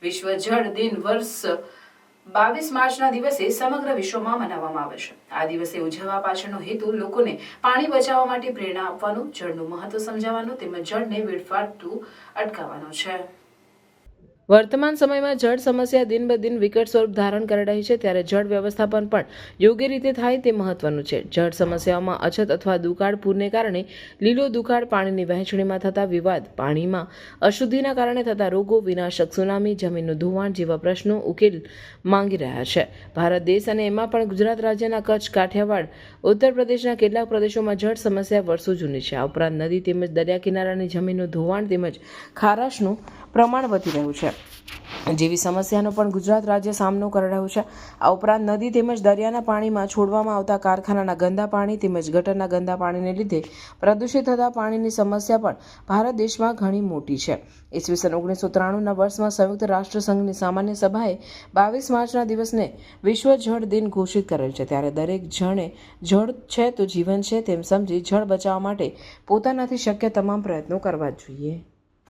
વિશ્વ જળ દિન વર્ષ 22 માર્ચના દિવસે સમગ્ર વિશ્વમાં મનાવવામાં આવે છે। આ દિવસે ઉજવવા પાછળનો હેતુ લોકોને પાણી બચાવવા માટે પ્રેરણા આપવાનો, જળનું મહત્વ સમજાવવાનો તેમજ જળને વેડફાતું અટકાવવાનો છે। વર્તમાન સમયમાં જળ સમસ્યા દિન બ દિન વિકટ સ્વરૂપ ધારણ કરી રહી છે, ત્યારે જળ વ્યવસ્થાપન પણ યોગ્ય રીતે થાય તે મહત્વનું છે। જળ સમસ્યાઓમાં અછત અથવા દુકાળ, પૂરને કારણે લીલો દુકાળ, પાણીની વહેંચણીમાં થતા વિવાદ, પાણીમાં અશુદ્ધિના કારણે થતા રોગો, વિનાશક સુનામી, જમીનનું ધોવાણ જેવા પ્રશ્નો ઉકેલ માંગી રહ્યા છે। ભારત દેશ અને એમાં પણ ગુજરાત રાજ્યના કચ્છ, કાઠિયાવાડ, ઉત્તર પ્રદેશના કેટલાક પ્રદેશોમાં જળ સમસ્યા વર્ષો જૂની છે। આ ઉપરાંત નદી તેમજ દરિયા કિનારાની જમીનનું ધોવાણ તેમજ ખારાશનું પ્રમાણ વધી રહ્યું છે જેવી સમસ્યાનો પણ ગુજરાત રાજ્ય સામનો કરી રહ્યું છે। આ ઉપરાંત નદી તેમજ દરિયાના પાણીમાં છોડવામાં આવતા કારખાનાના ગંદા પાણી તેમજ ગટરના ગંદા પાણીને લીધે પ્રદૂષિત થતા પાણીની સમસ્યા પણ ભારત દેશમાં ઘણી મોટી છે। ઈસવીસન 1993ના વર્ષમાં સંયુક્ત રાષ્ટ્ર સંઘની સામાન્ય સભાએ 22 માર્ચના દિવસને વિશ્વ જળ દિન ઘોષિત કરેલ છે। ત્યારે દરેક જણે જળ છે તો જીવન છે તેમ સમજી જળ બચાવવા માટે પોતાનાથી શક્ય તમામ પ્રયત્નો કરવા જોઈએ।